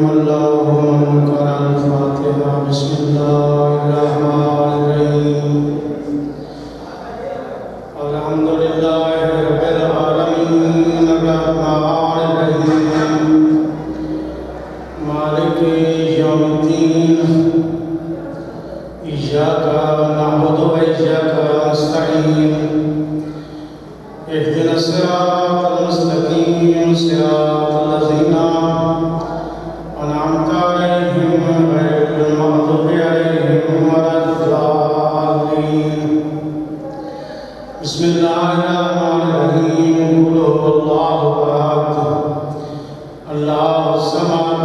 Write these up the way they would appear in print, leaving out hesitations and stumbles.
الرحيم اللهم قرأ الفاتحة بسم الله الرحمن الرحيم الحمد لله رب العالمين الرحمن الرحيم مالك يوم الدين إياك نعبد وإياك نستعين اهدنا الصراط المستقيم صراط الذين أنعمت عليهم غير المغضوب عليهم ولا الضالين بسم الله الرحمن الرحيم قل هو الله أحد الله الصمد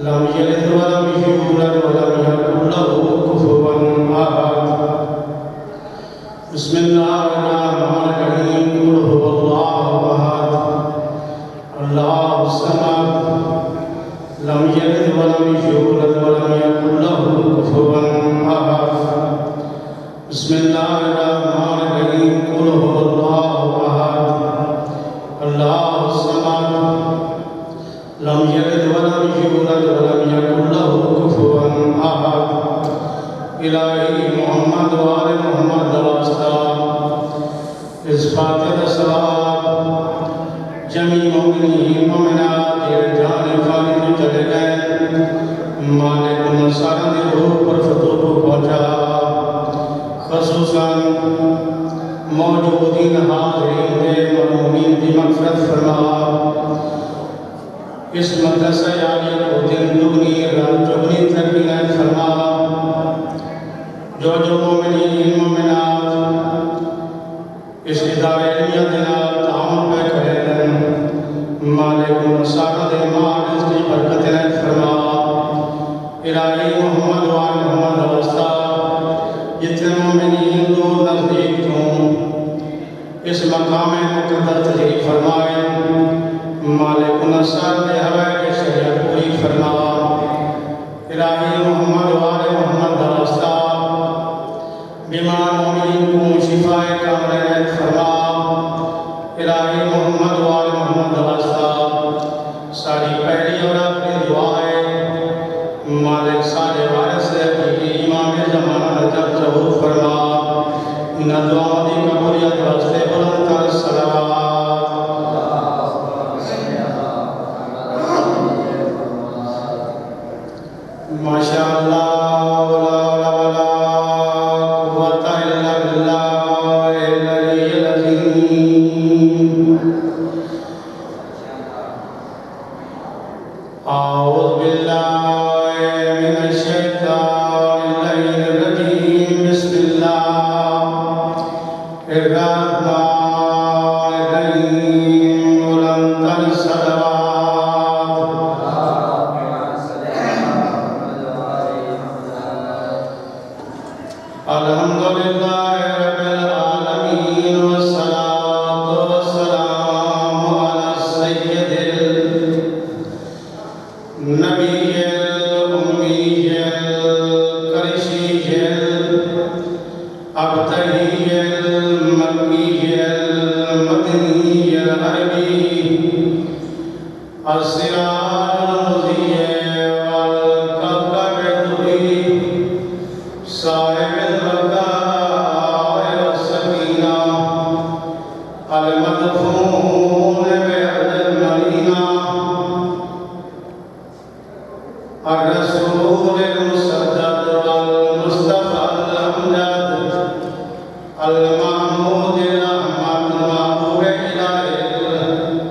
لم يلد ولم يولد ولم يكن له كفوا أحد بسم الله الرحمن الرحيم قل هو الله أحد الله الصمد لم يلد ولم يولد ولم يكن له كفوا أحد بسم الله الرحمن الرحيم قل هو الله أحد الله الصمد لم يلد ولم يولد ولم يكن له كفوا أحد إلهي محمد وآل محمد الأصحاب إثبات الصلاة جميع مؤمنين مومنات جان فارغ چلے گئے مالک نصارہ نے روح پر فتح کو پہنچا خصوصاً موجودین حاضرین دے مرحومین دی مغفرت فرما اس مدرسہ عالیہ کو دن دگنی رات چگنی تربیت فرما جو مومنین مومنات اس ادارے علمیہ دنال تعامل پہ کرے دن مالک نصارہ دے معارض کی برکت نیت فرما الہی محمد وآل محمد الوسطہ جتنے مومنین دور نزدیک توں اس مقام مقدس تشریف فرمائے مالک نصارہ دے حوائج شریعت پوری فرما الہی محمد وآل محمد الوسطہ بیمار مومنین کو شفاء کامل نیت فرما الہی محمد وآل محمد الوسطہ ساری پہلی اور اپنی دعائیں مالک سارے وارث حقیقی امام زمانہ رجب ظہور فرما ان دعاؤں دی قبولیت واسطے بلند تر صلوات ماشاءاللہ أعوذ بالله من الشيطان اللعين الرجيم بسم الله الرحمن الرحيم ولن تر الصلوات الحمد لله رب العالمين والصلاة والسلام على السيد النبي الأمي القرشي الأبتهي المكي المدني العربي السراج المضيء والكوكب الدري صاحب البقاء والسكينة المدفون بأرض المدينة الرسول المسدد والمصطفى الأمجد المحمود الأحمد المحبوب إلى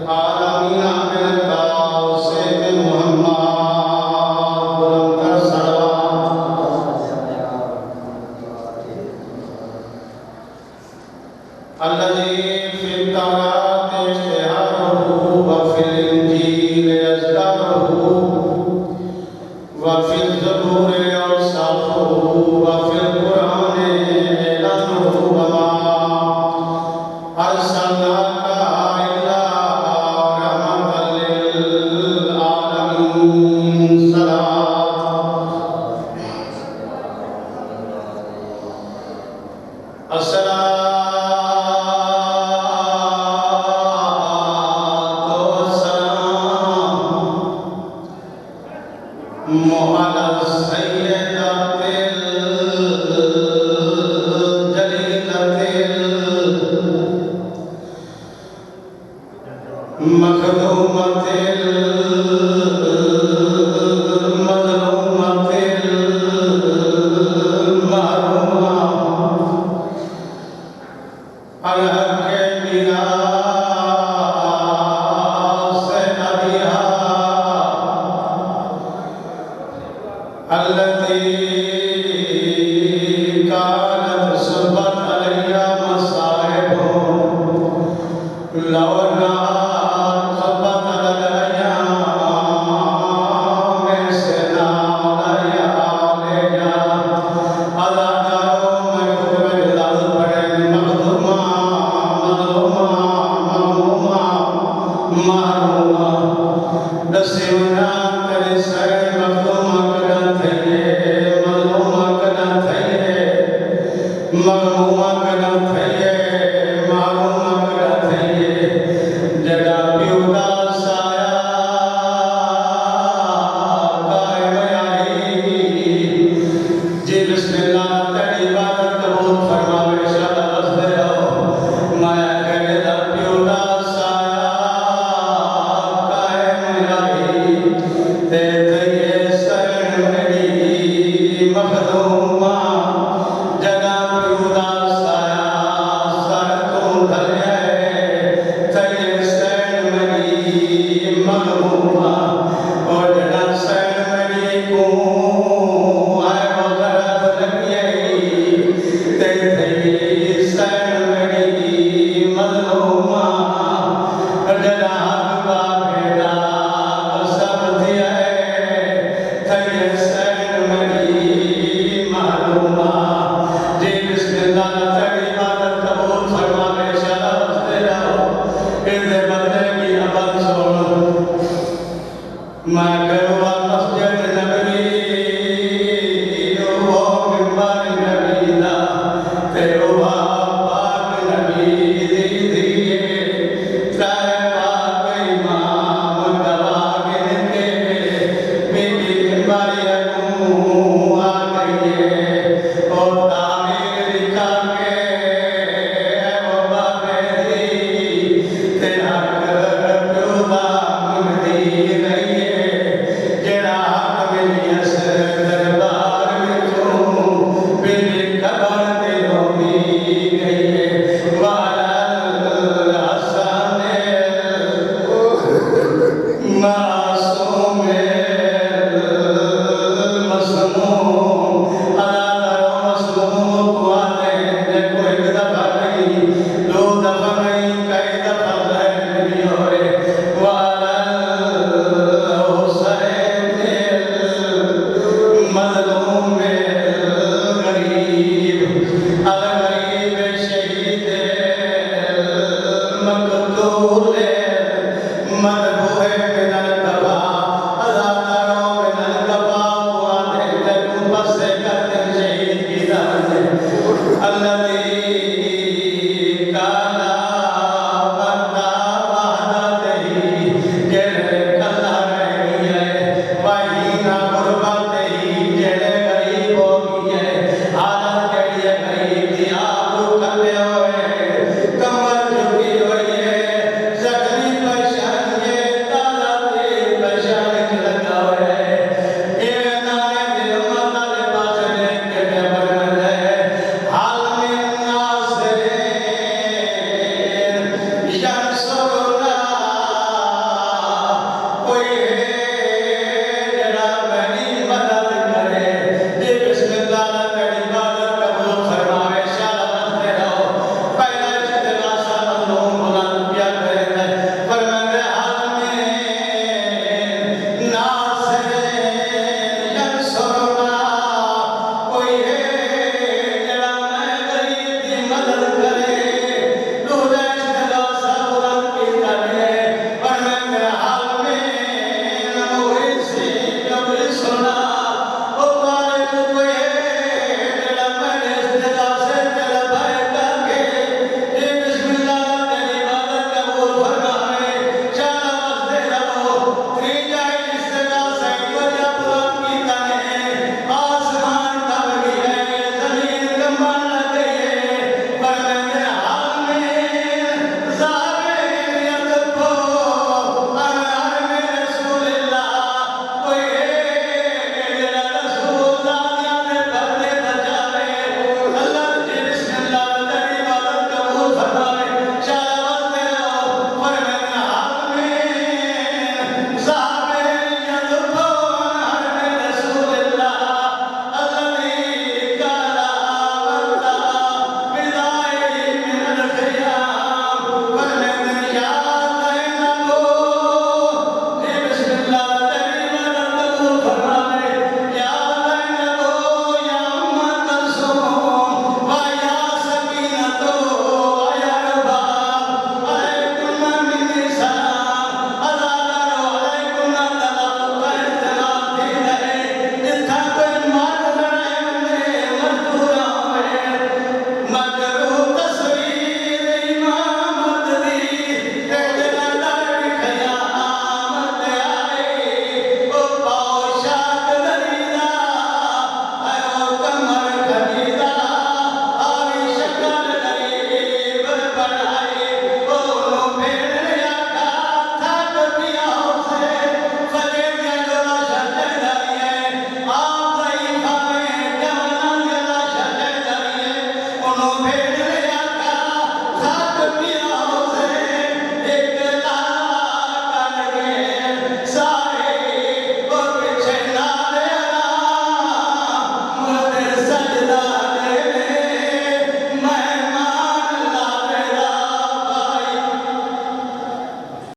العالمين بالقاسم محمد بلند الصلوات الذي في التوراة اشتهاره وفي الإنجيل يزداره وفي الزبور أوصافه وفي القرآن إعلانه وما أرسلناك إلا رحمة للعالمين صلوات Lord